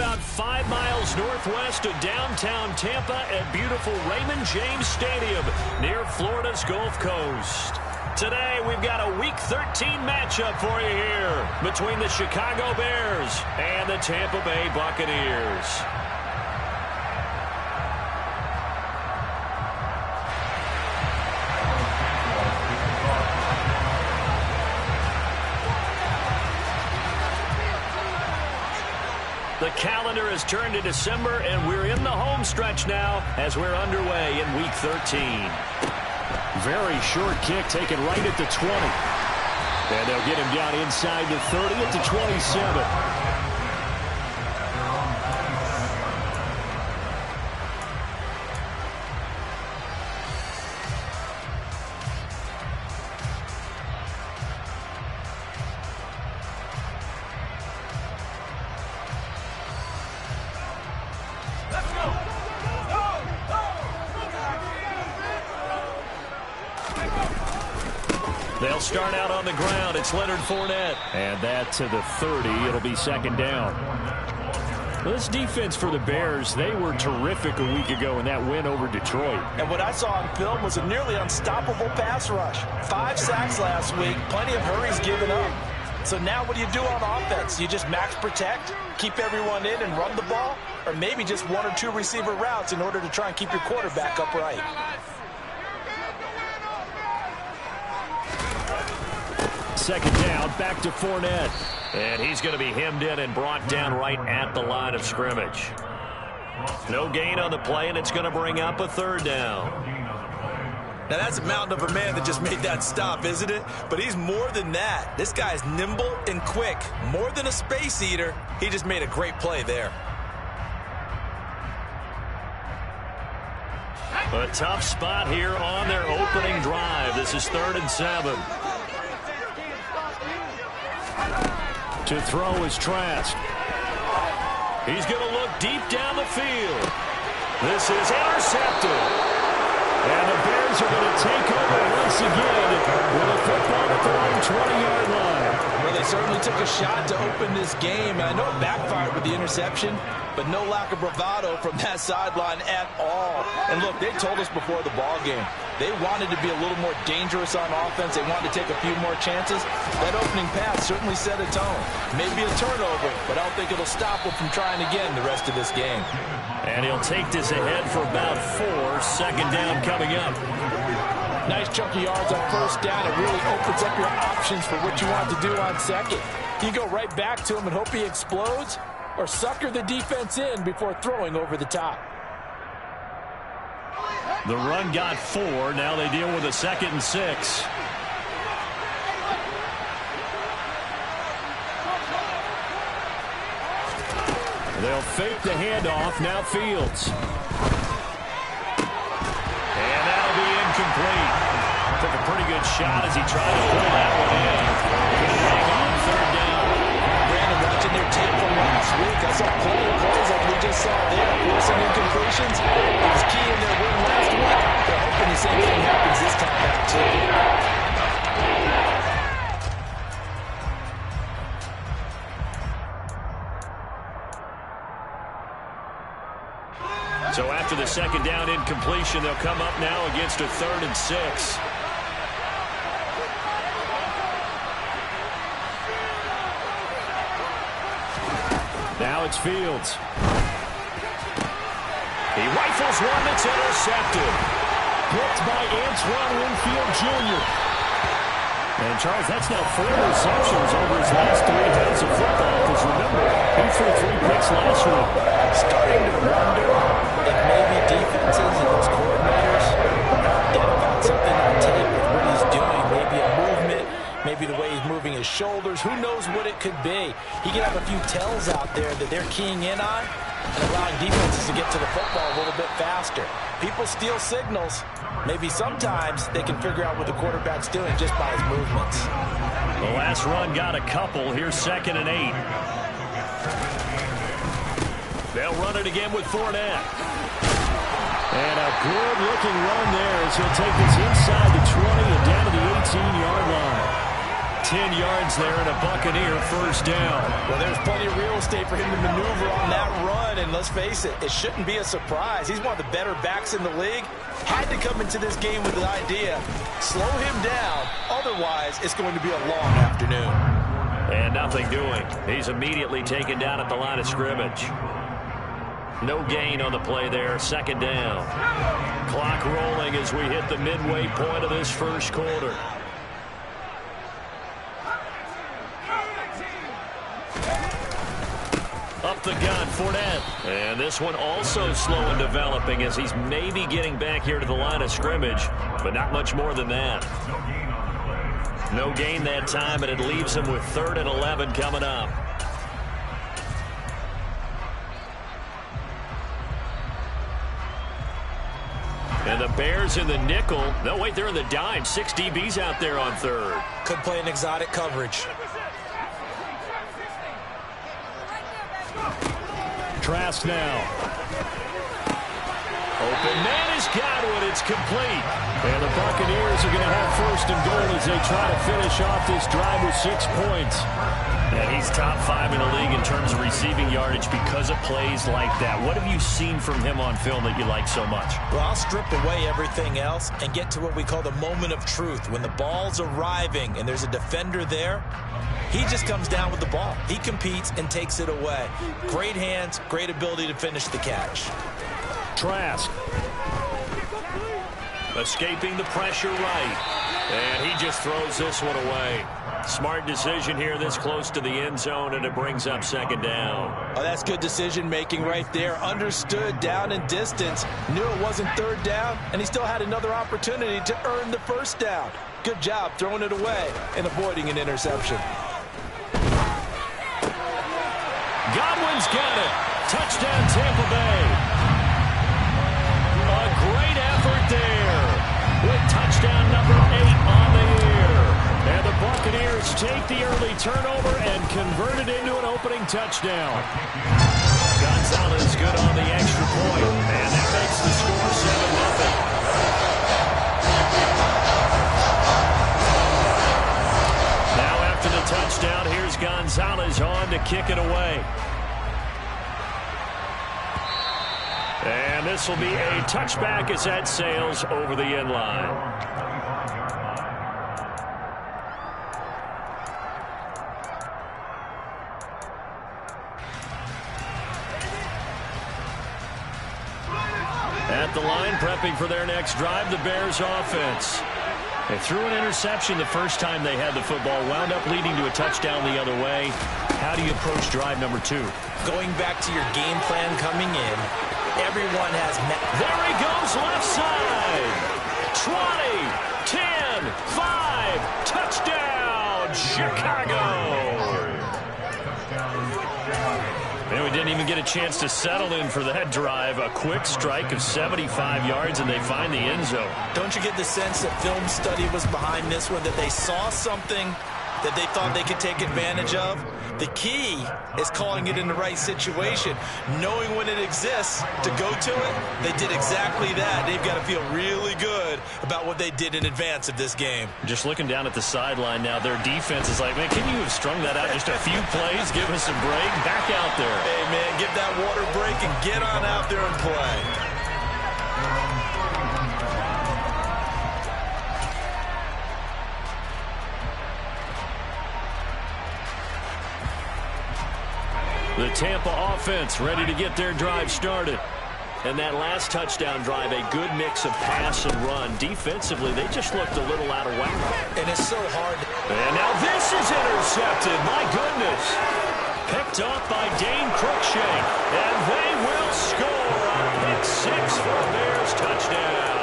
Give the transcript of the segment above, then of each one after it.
about 5 miles northwest of downtown Tampa at beautiful Raymond James Stadium near Florida's Gulf Coast. Today, we've got a Week 13 matchup for you here between the Chicago Bears and the Tampa Bay Buccaneers. The calendar has turned to December, and we're in the home stretch now as we're underway in Week 13. Very short kick taken right at the 20. And they'll get him down inside the 30 at the 27. They'll start out on the ground. It's Leonard Fournette. And that to the 30. It'll be second down. Well, this defense for the Bears, they were terrific a week ago in that win over Detroit. And what I saw on film was a nearly unstoppable pass rush. 5 sacks last week, plenty of hurries given up. So now what do you do on offense? You just max protect, keep everyone in and run the ball, or maybe just 1 or 2 receiver routes in order to try and keep your quarterback upright. Second down, back to Fournette. And he's going to be hemmed in and brought down right at the line of scrimmage. No gain on the play, and it's going to bring up a third down. Now, that's a mountain of a man that just made that stop, isn't it? But he's more than that. This guy's nimble and quick. More than a space eater. He just made a great play there. A tough spot here on their opening drive. This is 3rd and 7. To throw is Trask. He's going to look deep down the field. This is intercepted. And the Bears are going to take over once again with a football at their own 20-yard line. Well, they certainly took a shot to open this game. And I know it backfired with the interception, but no lack of bravado from that sideline at all. And look, they told us before the ball game, they wanted to be a little more dangerous on offense. They wanted to take a few more chances. That opening pass certainly set a tone. Maybe a turnover, but I don't think it'll stop them from trying again the rest of this game. And he'll take this ahead for about 4. Second down coming up. Nice chunky yards on first down. It really opens up your options for what you want to do on second. You go right back to him and hope he explodes, or sucker the defense in before throwing over the top. The run got 4. Now they deal with a 2nd and 6. They'll fake the handoff. Now Fields. And that'll be incomplete. Took a pretty good shot as he tried to pull that one in. Hang on 3rd down. Brandon, watching their tape from last week, I saw plenty of plays like we just saw there. Forcing incompletions. It was key in their win last week. They're hoping the same thing happens this time out, too. So after the 2nd down incompletion, they'll come up now against a 3rd and 6. Now it's Fields. He rifles one that's intercepted. Picked by Antoine Winfield Jr. And, Charles, that's now 4 receptions over his last 3 hands of football. Because, remember, he threw 3 picks last week. Starting to wonder if maybe defenses and those coordinators get about something on tape with what he's doing. Maybe a movement, maybe the way he's moving his shoulders. Who knows what it could be? He could have a few tells out there that they're keying in on and allowing defenses to get to the football a little bit faster. People steal signals. Maybe sometimes they can figure out what the quarterback's doing just by his movements. The last run got a couple. Here's 2nd and 8. They'll run it again with Fournette. And a good-looking run there as he'll take this inside the 20 and down to the 18-yard line. 10 yards there and a Buccaneer first down. Well, there's plenty of real estate for him to maneuver on that run, and let's face it, it shouldn't be a surprise. He's one of the better backs in the league. Had to come into this game with the idea, slow him down, otherwise it's going to be a long afternoon. And nothing doing. He's immediately taken down at the line of scrimmage. No gain on the play there, second down. Clock rolling as we hit the midway point of this first quarter. Up the gun, Fournette. And this one also slow in developing as he's maybe getting back here to the line of scrimmage, but not much more than that. No gain that time, and it leaves him with 3rd and 11 coming up. And the Bears in the nickel. No, wait, they're in the dime. 6 DBs out there on 3rd. Could play an exotic coverage. Trask now. Open man has got it. It's complete. And the Buccaneers are going to have 1st and goal as they try to finish off this drive with 6 points. And he's top 5 in the league in terms of receiving yardage because of plays like that. What have you seen from him on film that you like so much? Well, I'll strip away everything else and get to what we call the moment of truth. When the ball's arriving and there's a defender there, he just comes down with the ball. He competes and takes it away. Great hands, great ability to finish the catch. Trask. Escaping the pressure right. And he just throws this one away. Smart decision here this close to the end zone, and it brings up 2nd down. Oh, that's good decision-making right there. Understood down and distance. Knew it wasn't 3rd down, and he still had another opportunity to earn the 1st down. Good job throwing it away and avoiding an interception. Godwin's got it. Touchdown, Tampa Bay. A great effort there with touchdown number 8 on the year. And the Buccaneers take the early turnover and convert it into an opening touchdown. Gonzalez good on the extra point, and that makes the score 7-0. Now after the touchdown, here's Gonzalez on to kick it away. And this will be a touchback as that sails over the end line. At the line, prepping for their next drive, the Bears offense. They threw an interception the first time they had the football, wound up leading to a touchdown the other way. How do you approach drive number 2? Going back to your game plan coming in, everyone has met. There he goes, left side. 20, 10, 5, touchdown, Chicago. And we didn't even get a chance to settle in for that drive. A quick strike of 75 yards, and they find the end zone. Don't you get the sense that film study was behind this one, that they saw something that they thought they could take advantage of? The key is calling it in the right situation, knowing when it exists to go to it. They did exactly that. They've got to feel really good about what they did in advance of this game. Just looking down at the sideline now, their defense is like, man, can you have strung that out just a few plays? Give us a break. Back out there. Hey, man, give that water break and get on out there and play. The Tampa offense ready to get their drive started. And that last touchdown drive, a good mix of pass and run. Defensively, they just looked a little out of whack. And it's so hard. And now this is intercepted. My goodness. Picked off by Dane Cruikshank. And they will score on pick 6 for a Bears touchdown.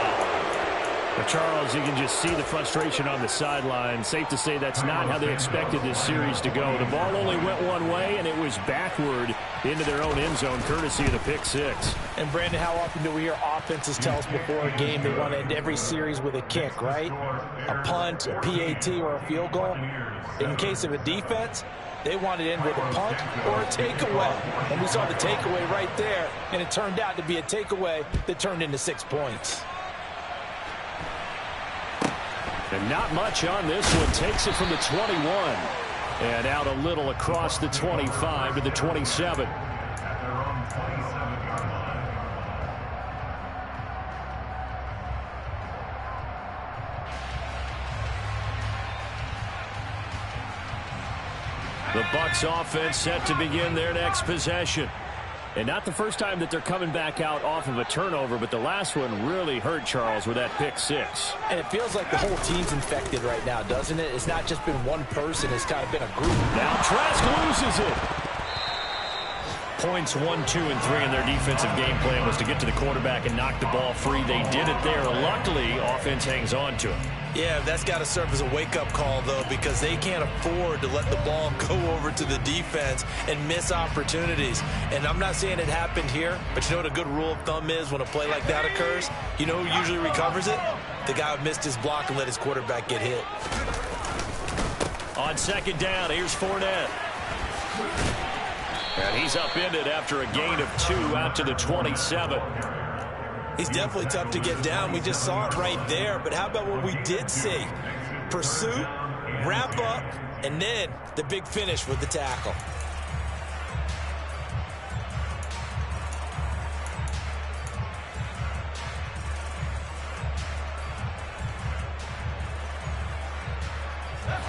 Well, Charles, you can just see the frustration on the sideline. Safe to say that's not how they expected this series to go. The ball only went one way, and it was backward into their own end zone, courtesy of the pick 6. And, Brandon, how often do we hear offenses tell us before a game they want to end every series with a kick, right? A punt, a PAT, or a field goal. In case of a defense, they want it in with a punt or a takeaway. And we saw the takeaway right there, and it turned out to be a takeaway that turned into 6 points. And not much on this one. Takes it from the 21. And out a little across the 25 to the 27. The Bucs offense set to begin their next possession. And not the first time that they're coming back out off of a turnover, but the last one really hurt Charles with that pick six. And it feels like the whole team's infected right now, doesn't it? It's not just been one person. It's kind of been a group. Now Trask loses it. Points 1, 2, and 3 in their defensive game plan was to get to the quarterback and knock the ball free. They did it there. Luckily, offense hangs on to it. Yeah, that's got to serve as a wake-up call, though, because they can't afford to let the ball go over to the defense and miss opportunities. And I'm not saying it happened here, but you know what a good rule of thumb is when a play like that occurs? You know who usually recovers it? The guy who missed his block and let his quarterback get hit. On second down, here's Fournette. And he's upended after a gain of 2 out to the 27. He's definitely tough to get down. We just saw it right there. But how about what we did see? Pursuit, wrap up, and then the big finish with the tackle.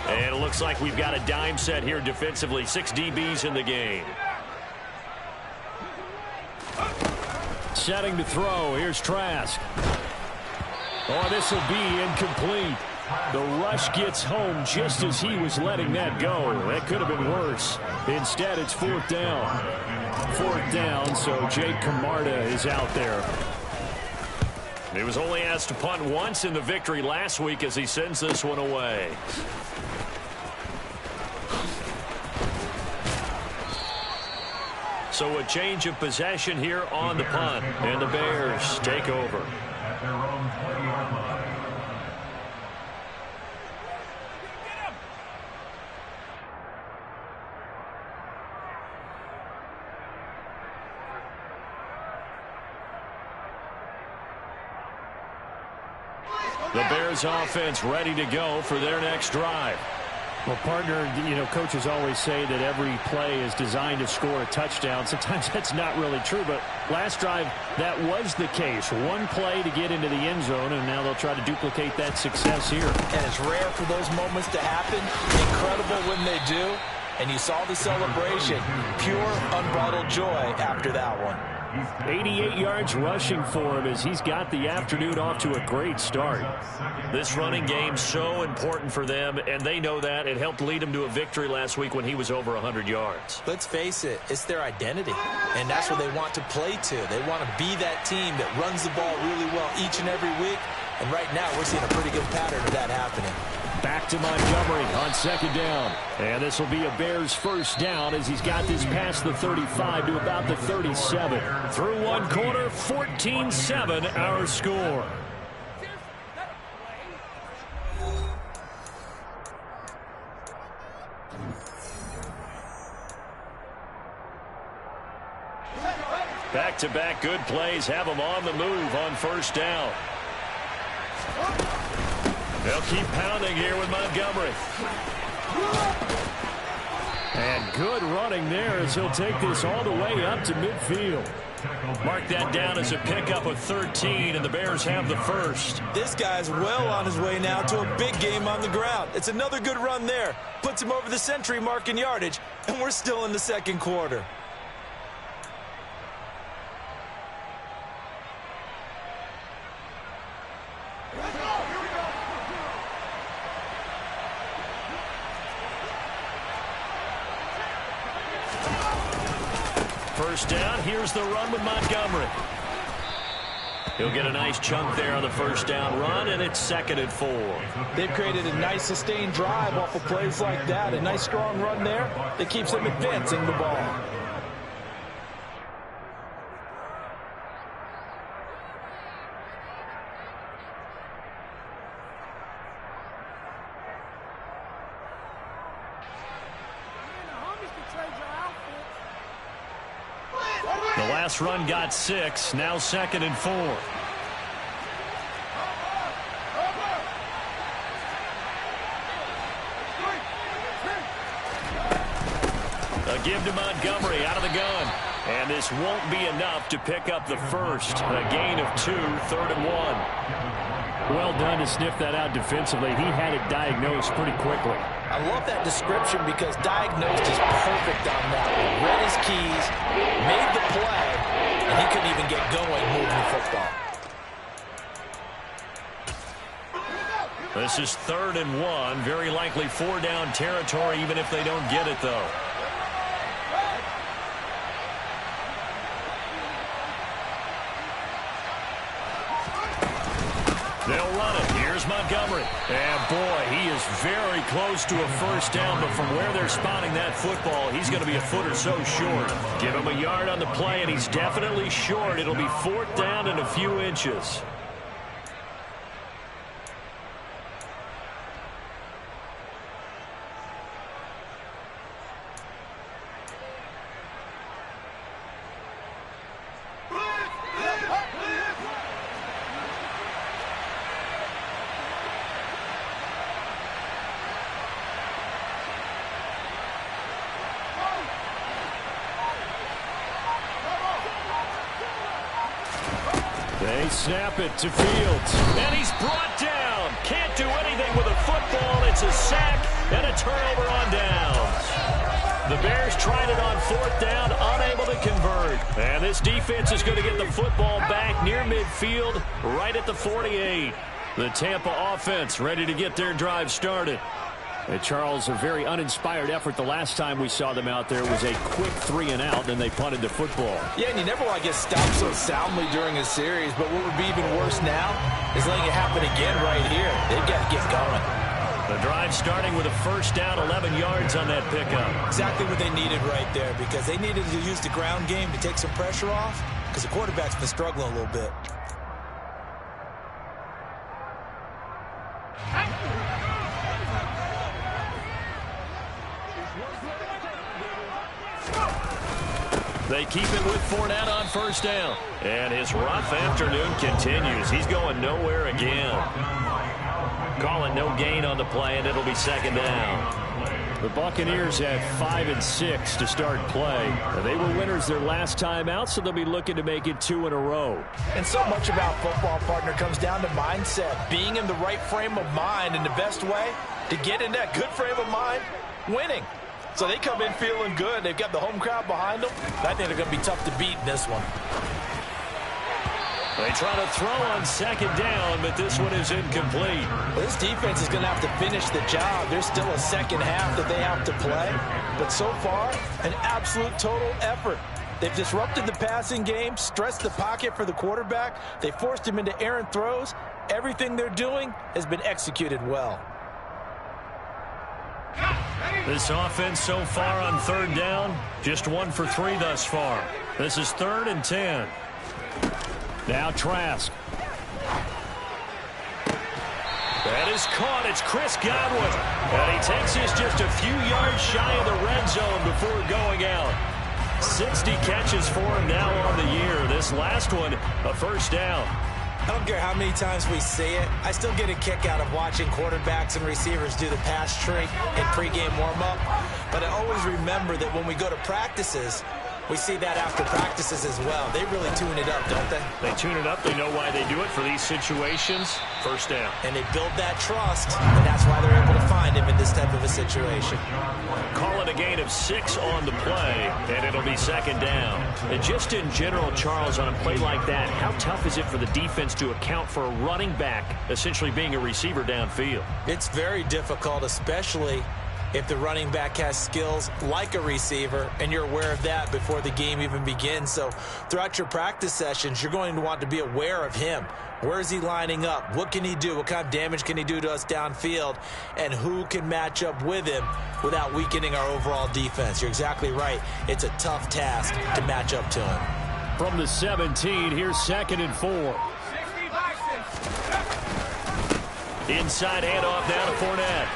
And it looks like we've got a dime set here defensively. 6 DBs in the game. Setting to throw. Here's Trask. Oh, this will be incomplete. The rush gets home just as he was letting that go. That could have been worse. Instead, it's 4th down. 4th down, so Jake Camarda is out there. He was only asked to punt once in the victory last week as he sends this one away. So a change of possession here on the punt. And the Bears take over. The Bears offense ready to go for their next drive. Well, partner, you know, coaches always say that every play is designed to score a touchdown. Sometimes that's not really true, but last drive, that was the case. One play to get into the end zone, and now they'll try to duplicate that success here. And it's rare for those moments to happen. Incredible when they do. And you saw the celebration. Pure, unbridled joy after that one. 88 yards rushing for him as he's got the afternoon off to a great start. This running game so important for them, and they know that. It helped lead them to a victory last week when he was over 100 yards. Let's face it, it's their identity, and that's what they want to play to. They want to be that team that runs the ball really well each and every week, and right now we're seeing a pretty good pattern of that happening. Back to Montgomery on second down. And this will be a Bears first down as he's got this past the 35 to about the 37. Through one quarter, 14-7 our score. Back-to-back good plays have them on the move on first down. They'll keep pounding here with Montgomery. And good running there as he'll take this all the way up to midfield. Mark that down as a pickup of 13, and the Bears have the first. This guy's well on his way now to a big game on the ground. It's another good run there. Puts him over the century mark in yardage, and we're still in the second quarter. First down, here's the run with Montgomery. He'll get a nice chunk there on the first down run, and it's 2nd and 4. They've created a nice sustained drive off of plays like that. A nice strong run there that keeps them advancing the ball. The last run got 6, now 2nd and 4. A give to Montgomery out of the gun. And this won't be enough to pick up the first. A gain of 2, 3rd and 1. Well done to sniff that out defensively. He had it diagnosed pretty quickly. I love that description because diagnosed is perfect on that one. Read his keys, made the play, and he couldn't even get going moving the football. This is 3rd and 1. Very likely 4-down territory, even if they don't get it, though. They'll run it. Here's Montgomery. And, boy, he is very close to a first down, but from where they're spotting that football, he's going to be a foot or so short. Give him a yard on the play, and he's definitely short. It'll be 4th down and a few inches. They snap it to Fields. And he's brought down. Can't do anything with a football. It's a sack and a turnover on downs. The Bears tried it on 4th down, unable to convert. And this defense is going to get the football back near midfield, right at the 48. The Tampa offense ready to get their drive started. And Charles, a very uninspired effort the last time we saw them out there. Was a quick 3 and out, and they punted the football. Yeah, and you never want to get stopped so soundly during a series, but what would be even worse now is letting it happen again right here. They've got to get going. The drive starting with a first down, 11 yards on that pickup. Exactly what they needed right there, because they needed to use the ground game to take some pressure off, because the quarterback's been struggling a little bit. They keep it with Fournette on first down. And his rough afternoon continues. He's going nowhere again. Calling no gain on the play, and it'll be 2nd down. The Buccaneers had 5 and 6 to start play. They were winners their last time out, so they'll be looking to make it 2 in a row. And so much about football, partner, comes down to mindset. Being in the right frame of mind, and the best way to get in that good frame of mind, winning. So they come in feeling good. They've got the home crowd behind them. I think they're going to be tough to beat in this one. They try to throw on 2nd down, but this one is incomplete. Well, this defense is going to have to finish the job. There's still a second half that they have to play. But so far, an absolute total effort. They've disrupted the passing game, stressed the pocket for the quarterback. They forced him into errant throws. Everything they're doing has been executed well. This offense so far on 3rd down, just 1 for 3 thus far. This is 3rd and 10. Now Trask. That is caught. It's Chris Godwin. And he takes this just a few yards shy of the red zone before going out. 60 catches for him now on the year. This last one, a first down. I don't care how many times we see it. I still get a kick out of watching quarterbacks and receivers do the pass tree in pregame warm-up. But I always remember that when we go to practices, we see that after practices as well. They really tune it up, don't they? They tune it up. They know why they do it for these situations. First down. And they build that trust, and that's why they're able to find him in this type of a situation. Call it a gain of 6 on the play, and it'll be 2nd down. And just in general, Charles, on a play like that, how tough is it for the defense to account for a running back essentially being a receiver downfield? It's very difficult, especially if the running back has skills like a receiver, and you're aware of that before the game even begins. So throughout your practice sessions, you're going to want to be aware of him. Where is he lining up? What can he do? What kind of damage can he do to us downfield? And who can match up with him without weakening our overall defense? You're exactly right. It's a tough task to match up to him. From the 17, here's 2nd and 4. Inside handoff down to Fournette.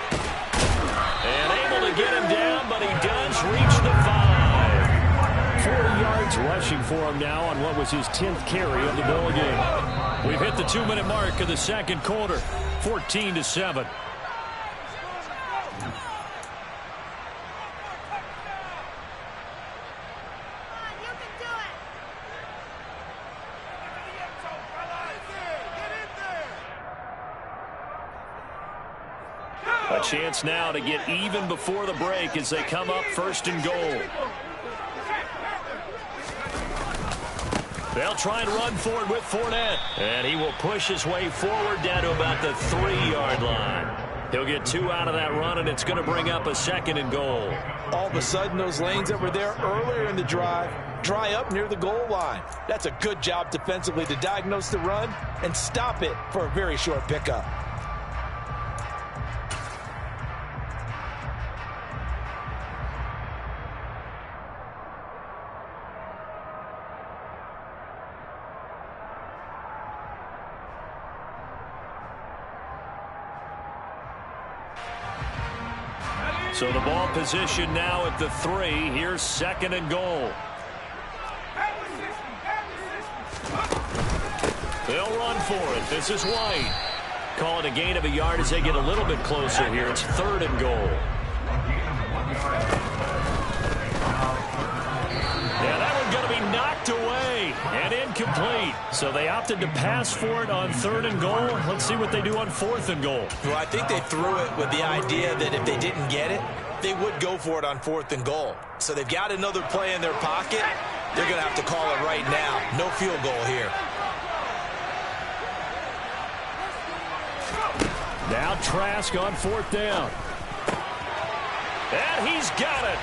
And able to get him down, but he does reach the 5. 40 yards rushing for him now on what was his 10th carry of the ball game. We've hit the 2-minute mark of the 2nd quarter, 14-7. A chance now to get even before the break as they come up 1st and goal. They'll try and run forward with Fournette. And he will push his way forward down to about the 3-yard line. He'll get 2 out of that run, and it's going to bring up a 2nd and goal. All of a sudden, those lanes that were there earlier in the drive dry up near the goal line. That's a good job defensively to diagnose the run and stop it for a very short pickup. So the ball position now at the 3. Here's 2nd and goal. They'll run for it. This is White. Call it a gain of a yard as they get a little bit closer here. It's 3rd and goal. Yeah, that one's going to be knocked away and incomplete. So they opted to pass for it on 3rd and goal. Let's see what they do on 4th and goal. Well, I think they threw it with the idea that if they didn't get it, they would go for it on 4th and goal. So they've got another play in their pocket. They're going to have to call it right now. No field goal here. Now Trask on 4th down. And he's got it.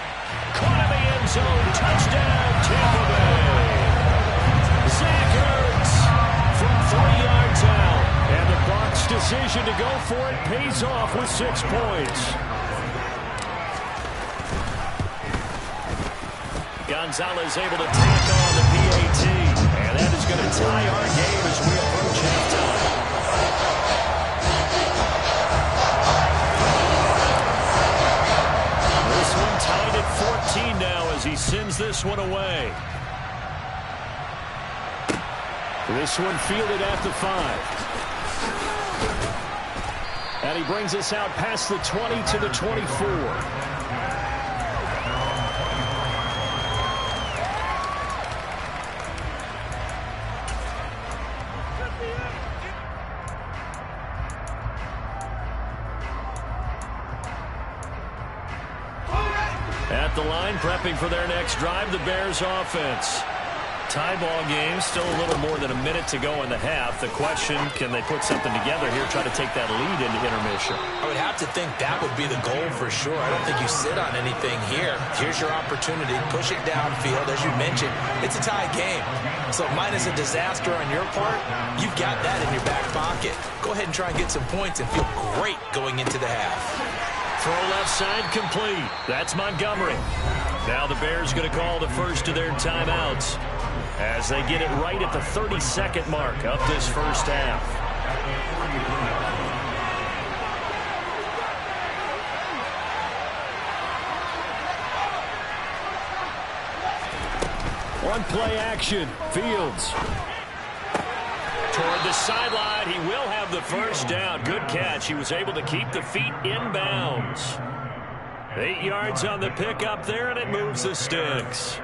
Caught in the end zone. Touchdown, Tampa Bay. Zach Ertz from 3 yards out. And the Bucs' decision to go for it pays off with 6 points. Gonzalez able to tack on the PAT. And that is going to tie our game as we approach halftime. This one tied at 14 now as he sends this one away. This one fielded at the 5. And he brings us out past the 20 to the 24. At the line, prepping for their next drive, the Bears offense. Tie ball game, still a little more than a minute to go in the half. The question, can they put something together here, try to take that lead into intermission? I would have to think that would be the goal for sure. I don't think you sit on anything here. Here's your opportunity. Push it downfield. As you mentioned, it's a tie game. So minus a disaster on your part, you've got that in your back pocket. Go ahead and try and get some points and feel great going into the half. Throw left side complete. That's Montgomery. Now the Bears going to call the first of their timeouts as they get it right at the 32nd mark of this first half. On play action, Fields. Toward the sideline, he will have the first down. Good catch. He was able to keep the feet in bounds. 8 yards on the pickup there, and it moves the sticks.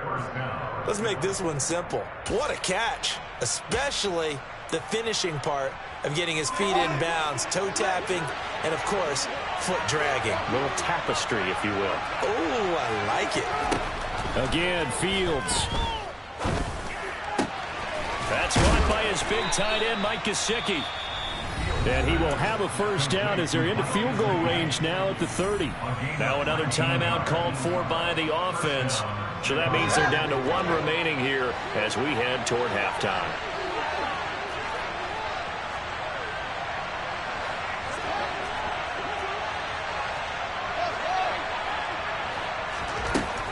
Let's make this one simple. What a catch, especially the finishing part of getting his feet in bounds, toe tapping, and, of course, foot dragging. A little tapestry, if you will. Oh, I like it. Again, Fields. That's caught by his big tight end, Mike Gesicki. And he will have a first down as they're into field goal range now at the 30. Now another timeout called for by the offense. So that means they're down to 1 remaining here as we head toward halftime.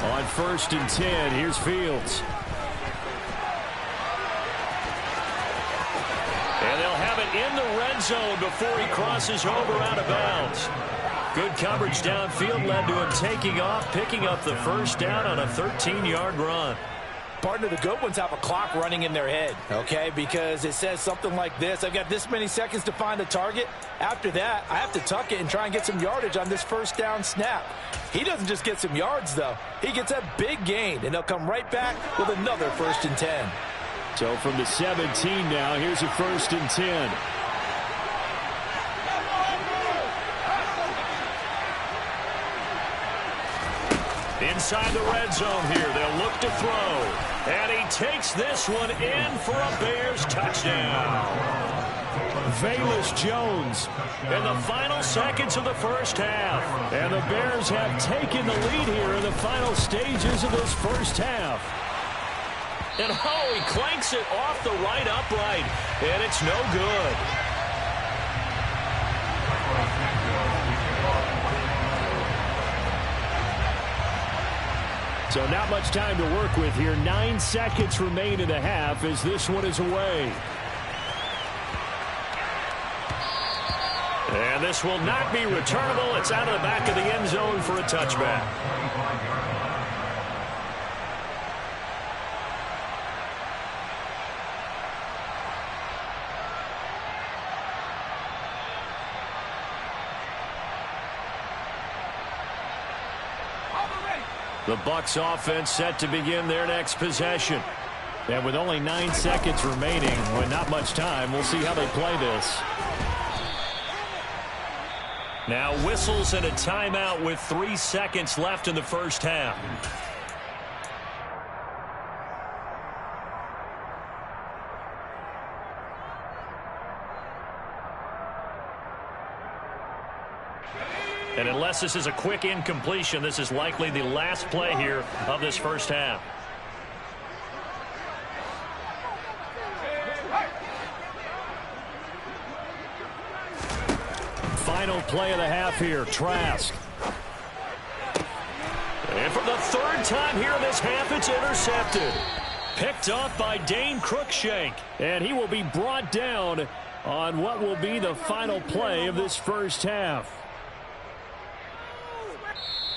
On 1st and 10, here's Fields. And they'll have it in the red zone before he crosses over out of bounds. Good coverage downfield led to him taking off, picking up the first down on a 13-yard run. Partner, the good ones have a clock running in their head, okay? Because it says something like this. I've got this many seconds to find a target. After that, I have to tuck it and try and get some yardage on this first down snap. He doesn't just get some yards, though. He gets a big gain, and they'll come right back with another 1st and 10. So from the 17 now, here's a 1st and 10. Inside the red zone here, they'll look to throw. And he takes this one in for a Bears touchdown. Velus Jones In the final seconds of the first half. and the Bears have taken the lead here in the final stages of this first half. And oh, he clanks it off the right upright. And it's no good. So not much time to work with here. 9 seconds remain in the half as this one is away. And this will not be returnable. It's out of the back of the end zone for a touchback. The Bucs offense set to begin their next possession. And with only 9 seconds remaining, with not much time, we'll see how they play this. Now whistles and a timeout with 3 seconds left in the first half. And unless this is a quick incompletion, this is likely the last play here of this first half. Final play of the half here, Trask. And for the third time here in this half, it's intercepted. Picked off by Dane Cruikshank. And he will be brought down on what will be the final play of this first half.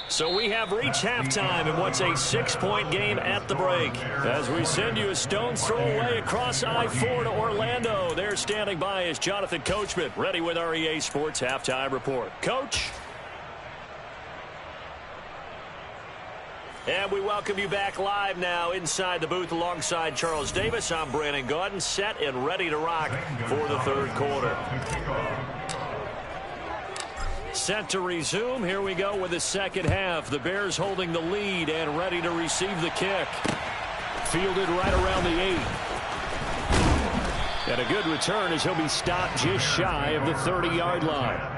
So we have reached halftime in what's a 6-point game at the break. As we send you a stone's throw away across I-4 to Orlando. There standing by is Jonathan Coachman, ready with our EA Sports Halftime Report. Coach. And we welcome you back live now inside the booth alongside Charles Davis. I'm Brandon Gaudin, set and ready to rock for the third quarter. Set to resume. Here we go with the second half. The Bears holding the lead and ready to receive the kick. Fielded right around the 8. And a good return as he'll be stopped just shy of the 30-yard line.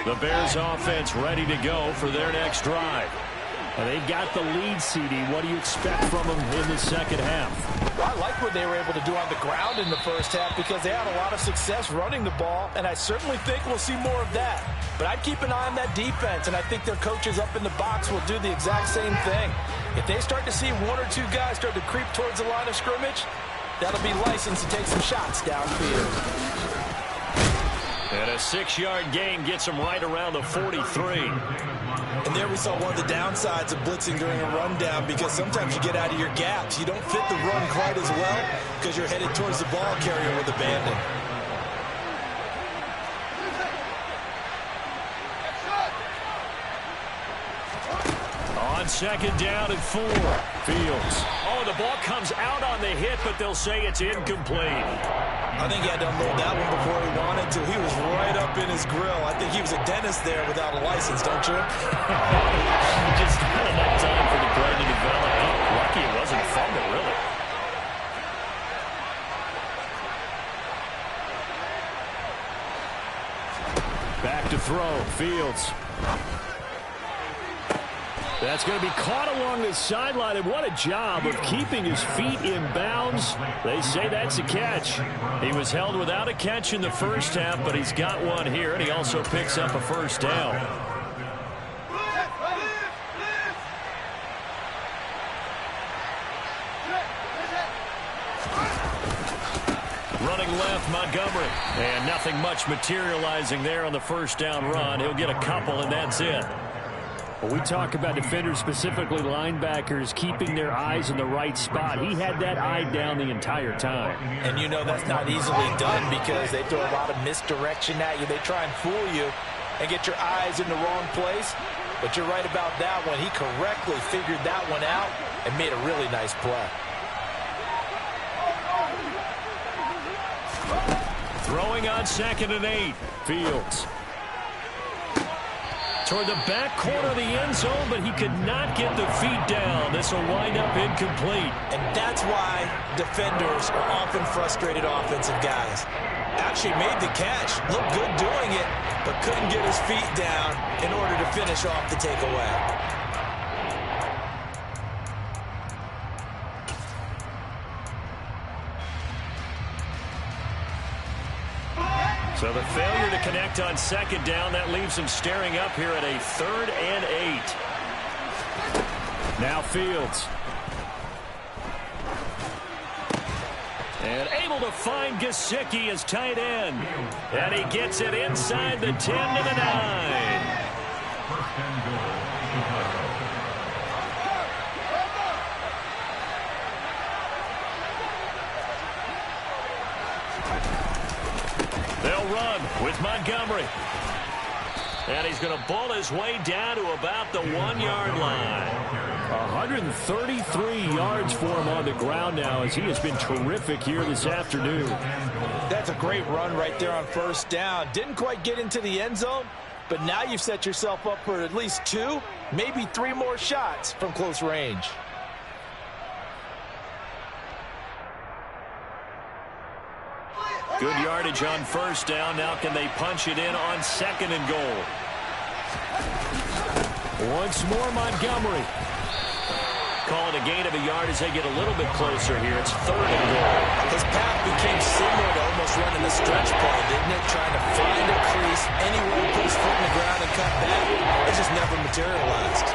The Bears offense ready to go for their next drive. And they've got the lead, CD. What do you expect from them in the second half? I like what they were able to do on the ground in the first half because they had a lot of success running the ball, and I certainly think we'll see more of that. But I'd keep an eye on that defense, and I think their coaches up in the box will do the exact same thing. If they start to see 1 or 2 guys start to creep towards the line of scrimmage, that'll be license to take some shots downfield. And a 6-yard gain gets him right around the 43. And there we saw one of the downsides of blitzing during a rundown because sometimes you get out of your gaps. You don't fit the run quite as well because you're headed towards the ball carrier with abandon. On second down and 4. Fields. Oh, the ball comes out on the hit, but they'll say it's incomplete. I think he had to unload that one before he wanted to. He was right up in his grill. I think he was a dentist there without a license, don't you? Just not enough time for the play to develop. Oh, lucky it wasn't a fumble, really. Back to throw. Fields. That's going to be caught along the sideline, and what a job of keeping his feet in bounds. They say that's a catch. He was held without a catch in the first half, but he's got one here, and he also picks up a first down. Running left, Montgomery. And nothing much materializing there on the first down run. He'll get a couple, and that's it. When we talk about defenders, specifically linebackers, keeping their eyes in the right spot, he had that eye down the entire time. And you know that's not easily done because they throw a lot of misdirection at you. They try and fool you and get your eyes in the wrong place. But you're right about that one. He correctly figured that one out and made a really nice play. Throwing on 2nd and 8. Fields. Toward the back corner of the end zone, but he could not get the feet down. This will wind up incomplete. And that's why defenders are often frustrated offensive guys. Actually made the catch, looked good doing it, but couldn't get his feet down in order to finish off the takeaway. So the failure to connect on 2nd down, that leaves him staring up here at a 3rd and 8. Now Fields. And able to find Gesicki as tight end. And he gets it inside the 10 to the 9. They'll run with Montgomery. And he's going to ball his way down to about the 1-yard line. 133 yards for him on the ground now, as he has been terrific here this afternoon. That's a great run right there on 1st down. Didn't quite get into the end zone, but now you've set yourself up for at least 2, maybe 3 more shots from close range. Good yardage on 1st down. Now can they punch it in on 2nd and goal? Once more Montgomery. Call it a gain of a yard as they get a little bit closer here. It's 3rd and goal. His path became similar to almost running a stretch play, didn't it? Trying to find a crease, anywhere to put his foot in the ground and cut back. It just never materialized.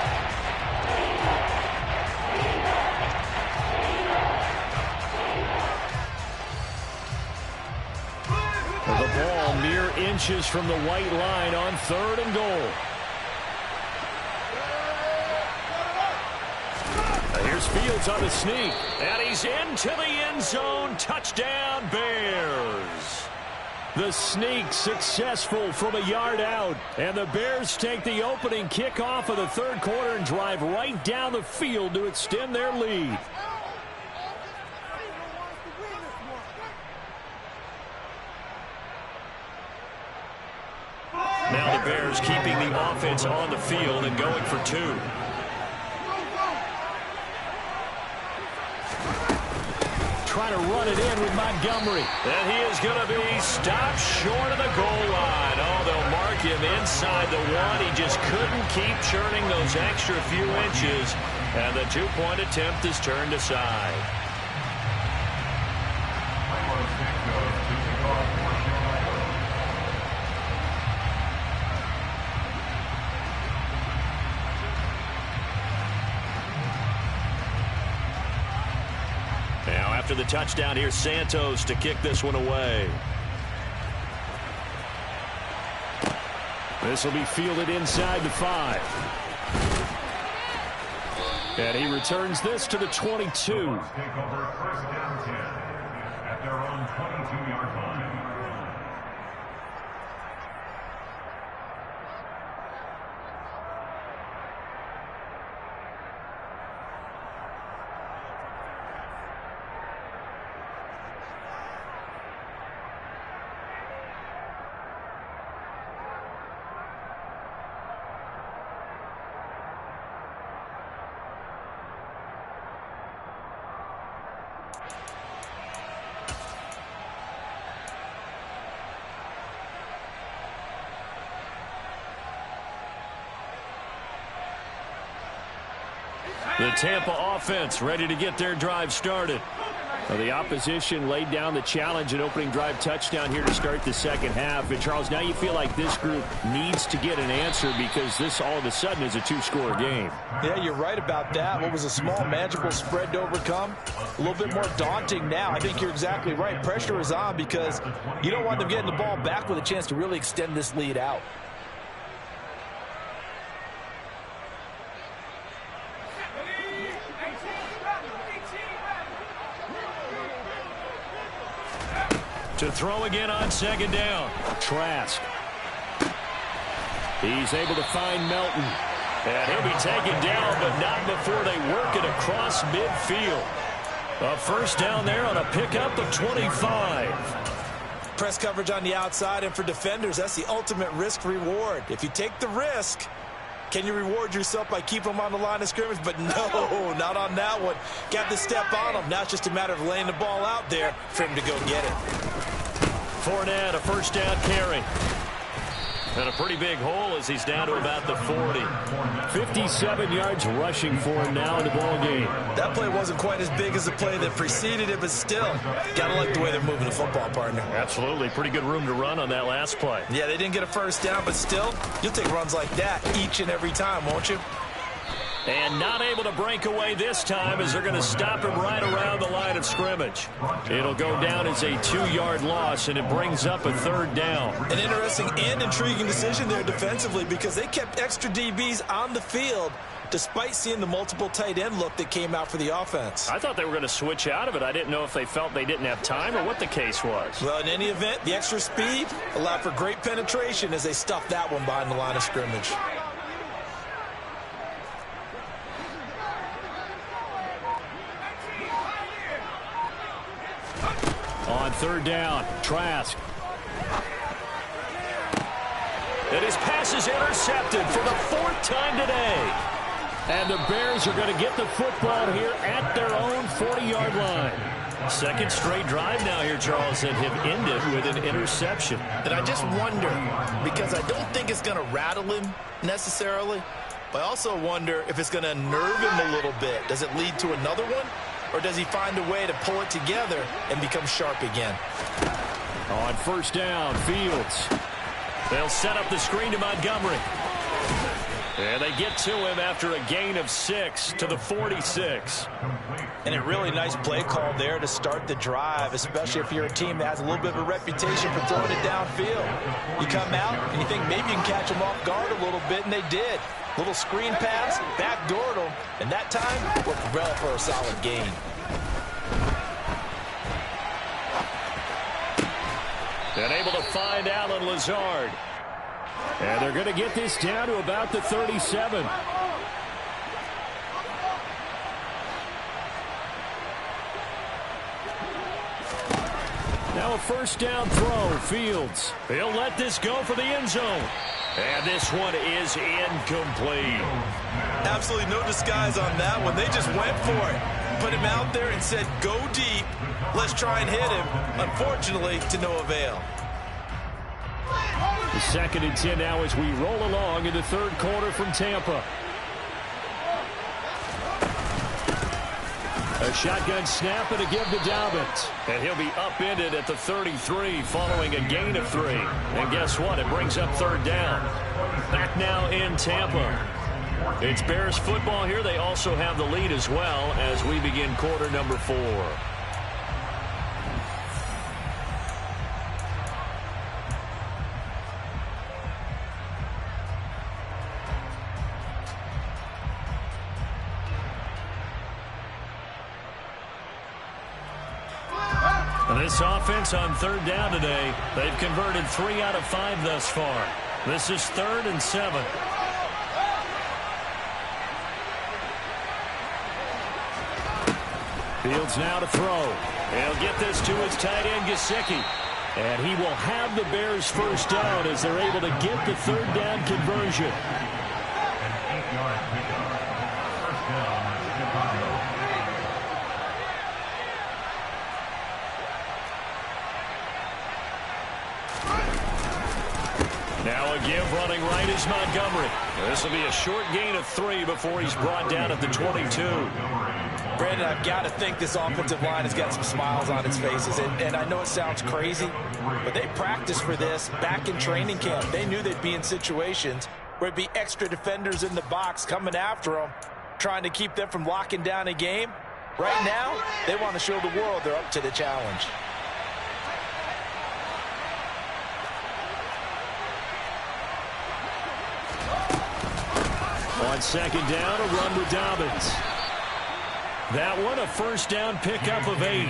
The ball mere inches from the white line on 3rd and goal. Here's Fields on the sneak. And he's into the end zone. Touchdown, Bears. The sneak successful from a yard out. And the Bears take the opening kickoff of the 3rd quarter and drive right down the field to extend their lead. Now the Bears keeping the offense on the field and going for 2. Trying to run it in with Montgomery. And he is going to be stopped short of the goal line. Oh, they'll mark him inside the 1. He just couldn't keep churning those extra few inches. And the 2-point attempt is turned aside. Now after the touchdown, here's Santos to kick this one away. This will be fielded inside the 5. And he returns this to the 22. Take over 1st down 10 at their own 22-yard line. The Tampa offense ready to get their drive started. Well, the opposition laid down the challenge, an opening drive touchdown here to start the 2nd half. And, Charles, now you feel like this group needs to get an answer because this all of a sudden is a 2-score game. Yeah, you're right about that. What was a small, manageable spread to overcome, a little bit more daunting now. I think you're exactly right. Pressure is on because you don't want them getting the ball back with a chance to really extend this lead out. To throw again on 2nd down. Trask. He's able to find Melton. And he'll be taken down, but not before they work it across midfield. A first down there on a pickup of 25. Press coverage on the outside, and for defenders, that's the ultimate risk-reward. If you take the risk, can you reward yourself by keeping them on the line of scrimmage? But no, not on that one. Got to step on them. Now it's just a matter of laying the ball out there for him to go get it. Fournette, a first down carry. And a pretty big hole as he's down to about the 40. 57 yards rushing for him now in the ball game. That play wasn't quite as big as the play that preceded it, but still, gotta like the way they're moving the football, partner. Absolutely. Pretty good room to run on that last play. Yeah, they didn't get a first down, but still, you'll take runs like that each and every time, won't you? And not able to break away this time as they're going to stop him right around the line of scrimmage. It'll go down as a 2-yard loss, and it brings up a third down. An interesting and intriguing decision there defensively because they kept extra DBs on the field despite seeing the multiple tight end look that came out for the offense. I thought they were going to switch out of it. I didn't know if they felt they didn't have time or what the case was. Well, in any event, the extra speed allowed for great penetration as they stuffed that one behind the line of scrimmage. On third down, Trask. And his pass is intercepted for the 4th time today. And the Bears are going to get the football here at their own 40-yard line. Second straight drive now here, Charles, that have ended with an interception. And I just wonder, because I don't think it's going to rattle him necessarily, but I also wonder if it's going to nerve him a little bit. Does it lead to another one? Or does he find a way to pull it together and become sharp again? On first down, Fields. They'll set up the screen to Montgomery. And they get to him after a gain of 6 to the 46. And a really nice play call there to start the drive, especially if you're a team that has a little bit of a reputation for throwing it downfield. You come out and you think maybe you can catch them off guard a little bit, and they did. Little screen pass, backdoored them, and that time worked well for a solid gain. And able to find Allen Lazard. And they're going to get this down to about the 37. Now a first down throw, Fields. He'll let this go for the end zone. And this one is incomplete. Absolutely no disguise on that one. They just went for it. Put him out there and said, go deep. Let's try and hit him. Unfortunately, to no avail. The 2nd and 10 now as we roll along in the third quarter from Tampa. A shotgun snap and a give to Dobbins. And he'll be upended at the 33 following a gain of 3. And guess what? It brings up third down. Back now in Tampa. It's Bears football here. They also have the lead as well as we begin quarter number 4. This offense on third down today, they've converted 3 out of 5 thus far. This is 3rd and 7. Fields now to throw. He'll get this to his tight end, Gesicki. And he will have the Bears first down as they're able to get the third down conversion. An 8-yard pickup. First down, Chicago. Now a give running right is Montgomery. This will be a short gain of 3 before he's brought down at the 22. Brandon, I've got to think this offensive line has got some smiles on its faces. And I know it sounds crazy, but they practiced for this back in training camp. They knew they'd be in situations where it'd be extra defenders in the box coming after them, trying to keep them from locking down a game. Right now, they want to show the world they're up to the challenge. On second down, a run with Dobbins. That one, a first down pickup of 8.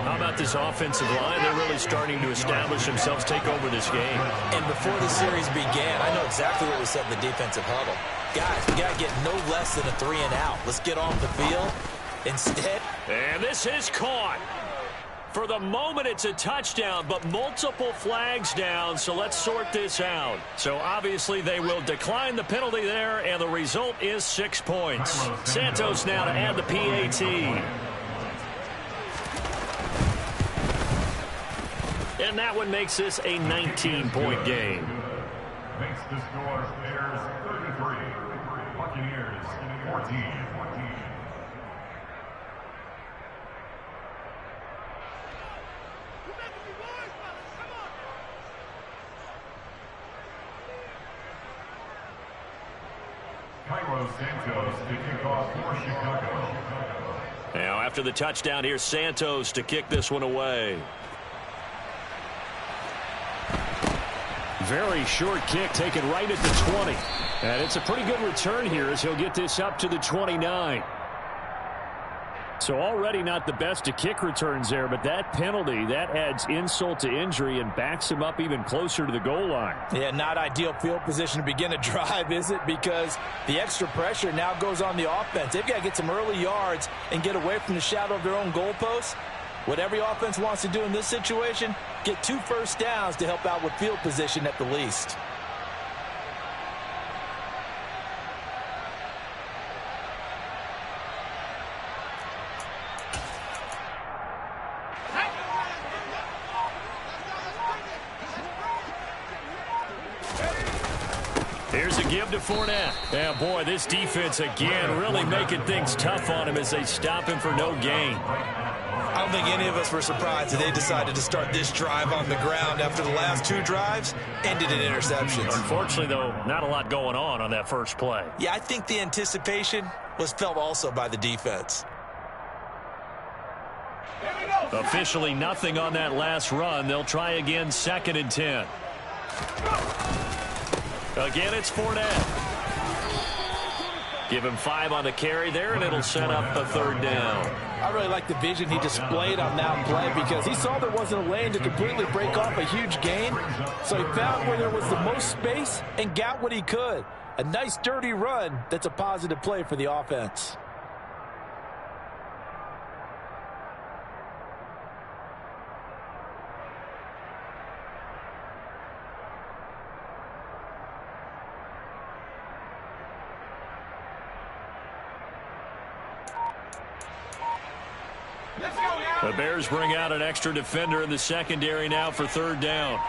How about this offensive line? They're really starting to establish themselves, take over this game. And before the series began, I know exactly what was said in the defensive huddle. Guys, we got to get no less than a 3-and-out. Let's get off the field. Instead. And this is caught. For the moment, it's a touchdown, but multiple flags down, so let's sort this out. So obviously they will decline the penalty there, and the result is 6 points. Santos now to add the PAT. And that one makes this a 19-point game. Makes the score Bears 33, Buccaneers 14. Santos to kick off for Chicago. Now after the touchdown, here's Santos to kick this one away. Very short kick taken right at the 20. And it's a pretty good return here as he'll get this up to the 29. So already not the best of kick returns there, but that penalty, that adds insult to injury and backs him up even closer to the goal line. Yeah, not ideal field position to begin a drive, is it? Because the extra pressure now goes on the offense. They've got to get some early yards and get away from the shadow of their own goalposts. What every offense wants to do in this situation, get 2 first downs to help out with field position at the least. Here's a give to Fournette. Yeah, boy, this defense again really making things tough on him as they stop him for no gain. I don't think any of us were surprised that they decided to start this drive on the ground after the last 2 drives ended in interceptions. Unfortunately, though, not a lot going on that first play. Yeah, I think the anticipation was felt also by the defense. Officially nothing on that last run. They'll try again 2nd and 10. Again, it's Fournette. Give him 5 on the carry there, and it'll set up a 3rd down. I really like the vision he displayed on that play because he saw there wasn't a lane to completely break off a huge gain. So he found where there was the most space and got what he could. A nice, dirty run that's a positive play for the offense. The Bears bring out an extra defender in the secondary now for 3rd down.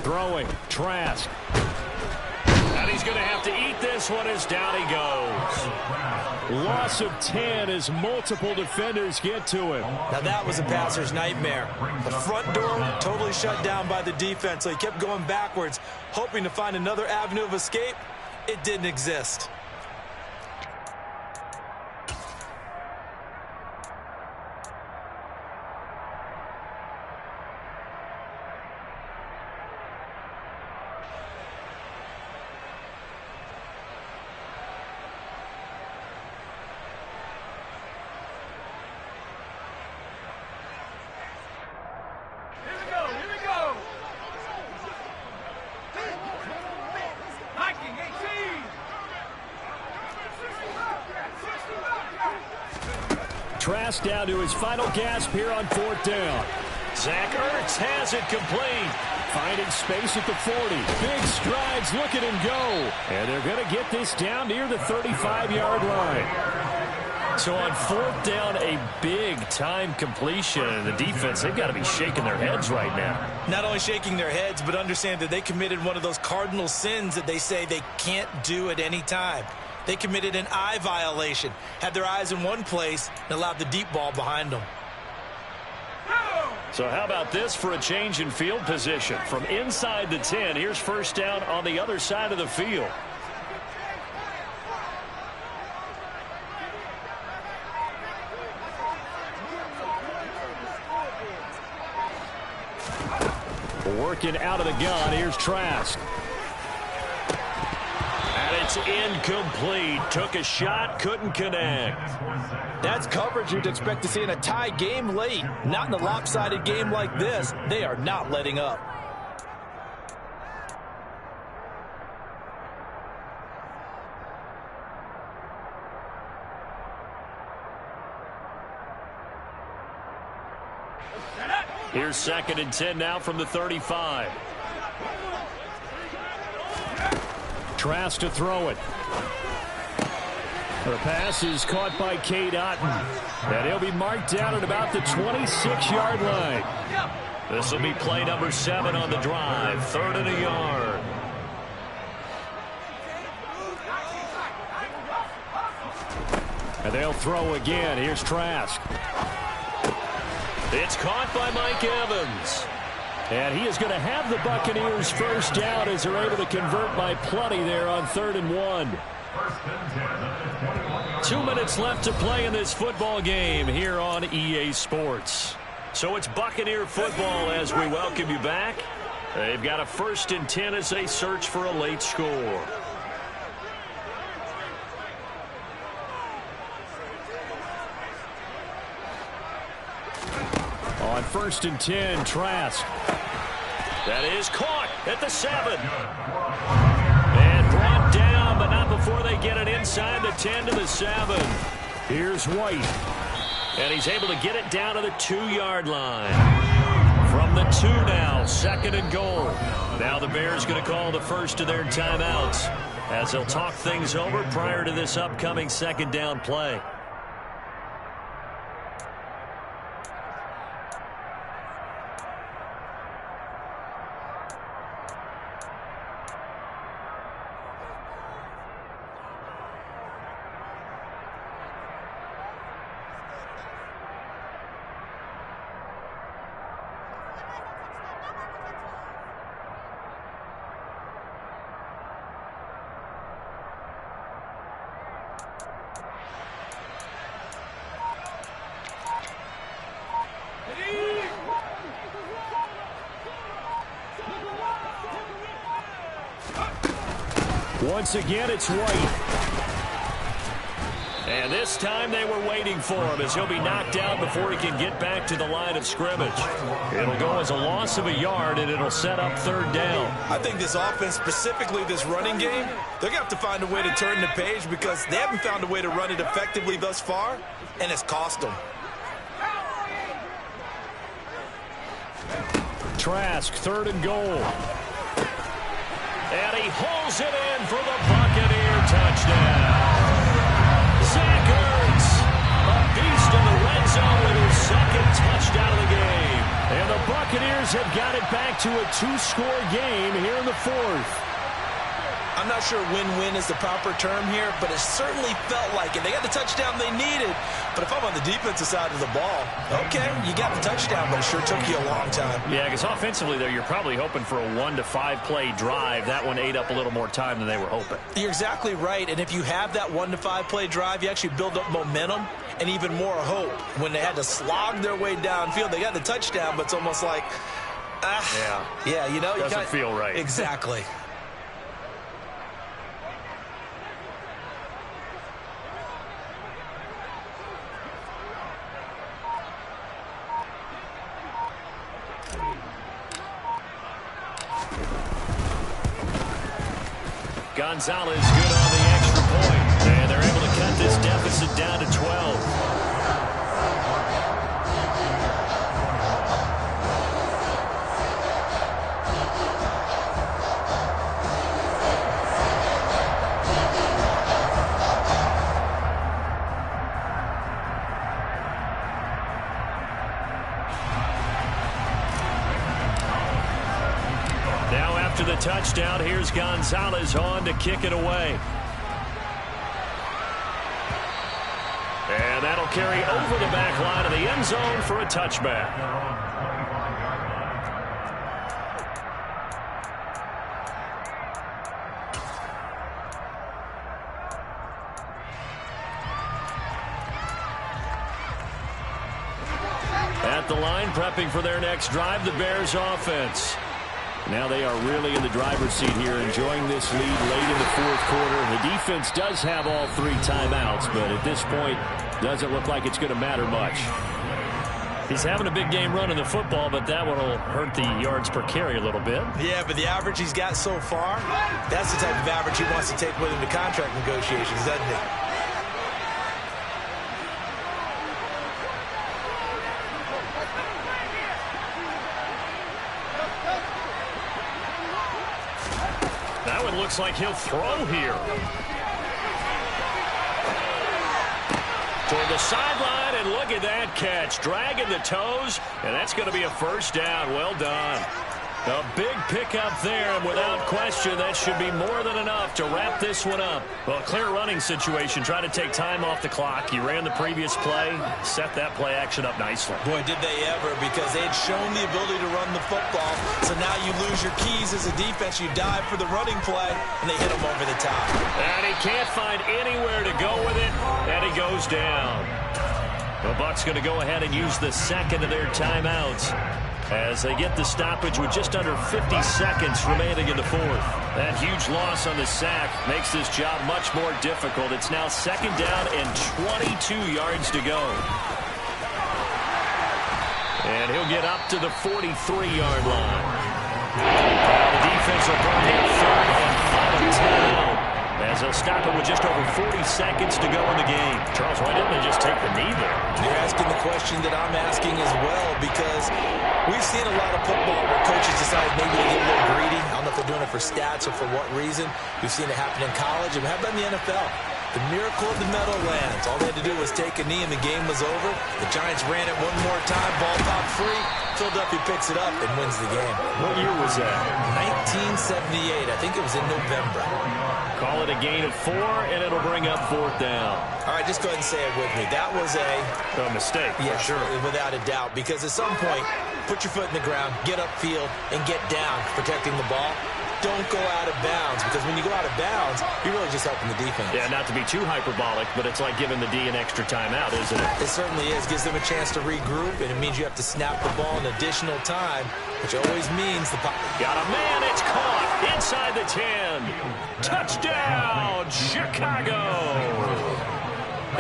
Throwing, Trask. And he's going to have to eat this one as down he goes. Loss of 10 as multiple defenders get to him. Now that was a passer's nightmare. The front door totally shut down by the defense, so he kept going backwards, hoping to find another avenue of escape. It didn't exist. Trask down to his final gasp here on 4th down. Zach Ertz has it complete. Finding space at the 40. Big strides. Look at him go. And they're going to get this down near the 35-yard line. So on 4th down, a big-time completion. And the defense, they've got to be shaking their heads right now. Not only shaking their heads, but understand that they committed one of those cardinal sins that they say they can't do at any time. They committed an eye violation, had their eyes in one place, and allowed the deep ball behind them. So how about this for a change in field position? From inside the 10, here's 1st down on the other side of the field. Working out of the gun, here's Trask. It's incomplete. Took a shot, couldn't connect. That's coverage you'd expect to see in a tie game late. Not in a lopsided game like this. They are not letting up. Here's 2nd and 10 now from the 35. Trask to throw it. The pass is caught by Cade Otton. And he'll be marked down at about the 26-yard line. This will be play number 7 on the drive. 3rd and a yard. And they'll throw again. Here's Trask. It's caught by Mike Evans. And he is going to have the Buccaneers first down as they're able to convert by plenty there on 3rd and 1. 2 minutes left to play in this football game here on EA Sports. So it's Buccaneer football as we welcome you back. They've got a 1st and 10 as they search for a late score. On 1st and 10, Trask. That is caught at the 7. And brought down, but not before they get it inside the 10 to the 7. Here's White. And he's able to get it down to the 2-yard line. From the 2 now, 2nd and goal. Now the Bears going to call the first of their timeouts as they'll talk things over prior to this upcoming 2nd down play. Once again, it's White. And this time they were waiting for him as he'll be knocked out before he can get back to the line of scrimmage. It'll go as a loss of a yard, and it'll set up 3rd down. I think this offense, specifically this running game, they're going to have to find a way to turn the page because they haven't found a way to run it effectively thus far, and it's cost them. Trask, 3rd and goal. And he hauls it in for the Buccaneer touchdown. Zach Ertz, a beast in the red zone with his 2nd touchdown of the game. And the Buccaneers have got it back to a 2-score game here in the 4th. I'm not sure win-win is the proper term here, but it certainly felt like it. They got the touchdown they needed, but if I'm on the defensive side of the ball, okay, you got the touchdown, but it sure took you a long time. Yeah, because offensively there, you're probably hoping for a 1 to 5 play drive. That one ate up a little more time than they were hoping. You're exactly right, and if you have that 1 to 5 play drive, you actually build up momentum and even more hope. When they had to slog their way downfield, they got the touchdown, but it's almost like, yeah, you know, doesn't feel right. Exactly. Gonzalez good on the extra point, and they're able to cut this deficit down to 12. After the touchdown, here's Gonzalez on to kick it away. And that'll carry over the back line of the end zone for a touchback. At the line, prepping for their next drive, the Bears offense. Now they are really in the driver's seat here, enjoying this lead late in the 4th quarter. The defense does have all 3 timeouts, but at this point, doesn't look like it's going to matter much. He's having a big game running the football, but that one will hurt the yards per carry a little bit. Yeah, but the average he's got so far, that's the type of average he wants to take with him to contract negotiations, doesn't he? looks like he'll throw here. Toward the sideline, and look at that catch. Dragging the toes, and that's going to be a first down. Well done. A big pickup there, and without question, that should be more than enough to wrap this one up. Well, a clear running situation. Try to take time off the clock. He ran the previous play, set that play action up nicely. Boy, did they ever, because they had shown the ability to run the football. So now you lose your keys as a defense. You dive for the running play, and they hit him over the top. And he can't find anywhere to go with it, and he goes down. The Bucs going to go ahead and use the second of their timeouts as they get the stoppage with just under 50 seconds remaining in the fourth. That huge loss on the sack makes this job much more difficult. It's now second down and 22 yards to go. And he'll get up to the 43-yard line. The defense will bring in third and final timeout as they'll stop it with just over 40 seconds to go in the game. Charles, why didn't they just take the knee there? You're asking the question that I'm asking as well, because we've seen a lot of football where coaches decide maybe to get a little greedy. I don't know if they're doing it for stats or for what reason. We've seen it happen in college, and how about in the NFL? The miracle of the Meadowlands. All they had to do was take a knee, and the game was over. The Giants ran it one more time, ball popped free. Philadelphia picks it up and wins the game. What year was that? 1978. I think it was in November. Call it a gain of 4, and it'll bring up fourth down. All right, just go ahead and say it with me. That was a mistake, yes, for sure. Without a doubt, because at some point, put your foot in the ground, get upfield, and get down protecting the ball. Don't go out of bounds, because when you go out of bounds, you're really just helping the defense. Yeah, not to be too hyperbolic, but it's like giving the D an extra timeout, isn't it? It certainly is. Gives them a chance to regroup, and it means you have to snap the ball an additional time, which always means the... Got a man, it's caught inside the 10. Touchdown, Chicago.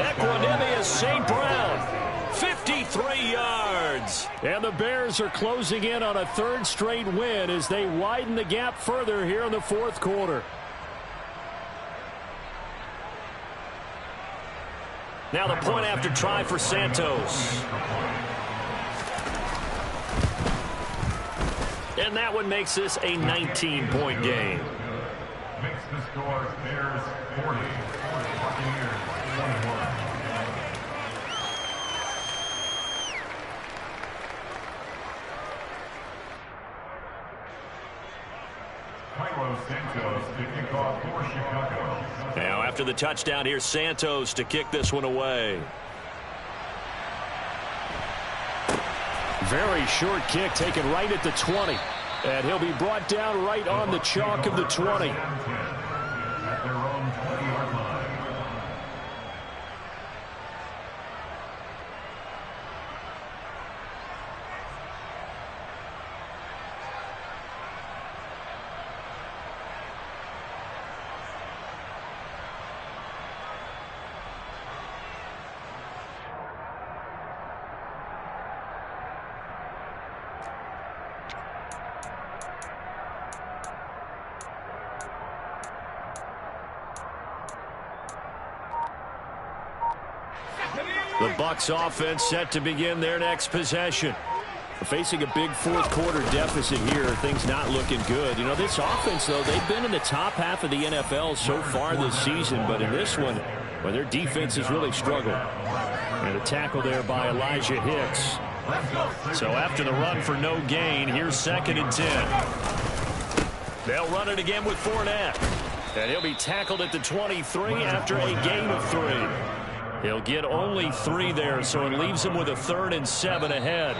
Equanimous St. Brown. 53 yards. And the Bears are closing in on a third straight win as they widen the gap further here in the fourth quarter. Now the point after try for Santos. And that one makes this a 19-point game. Makes the score Bears 40, Buccaneers 21. Santos to kick off for Chicago. Now after the touchdown, here's Santos to kick this one away. Very short kick taken right at the 20. And he'll be brought down right on the chalk of the 20. At their own 20-yard line. The Bucs offense set to begin their next possession. Facing a big fourth quarter deficit here, things not looking good. You know, this offense, though, they've been in the top half of the NFL so far this season, but in this one, well, their defense has really struggled. And a tackle there by Elijah Hicks. So after the run for no gain, here's 2nd and 10. They'll run it again with Fournette. And he'll be tackled at the 23 after a gain of 3. He'll get only 3 there, so it leaves him with a 3rd and 7 ahead.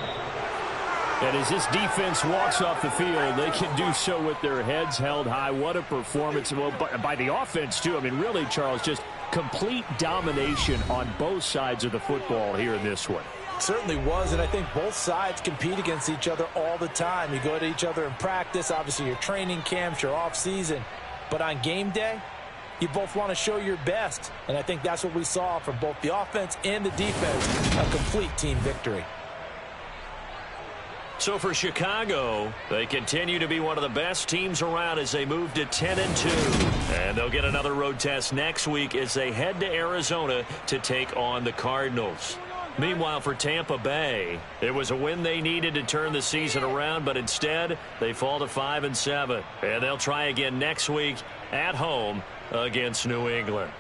And as this defense walks off the field, they can do so with their heads held high. What a performance. Well, by the offense, too. I mean, really, Charles, just complete domination on both sides of the football here in this one. Certainly was, and I think both sides compete against each other all the time. You go to each other in practice, obviously your training camps, your off-season. But on game day, you both want to show your best. And I think that's what we saw from both the offense and the defense, a complete team victory. So for Chicago, they continue to be one of the best teams around as they move to 10-2. And they'll get another road test next week as they head to Arizona to take on the Cardinals. Meanwhile, for Tampa Bay, it was a win they needed to turn the season around, but instead they fall to 5-7. And they'll try again next week at home against New England.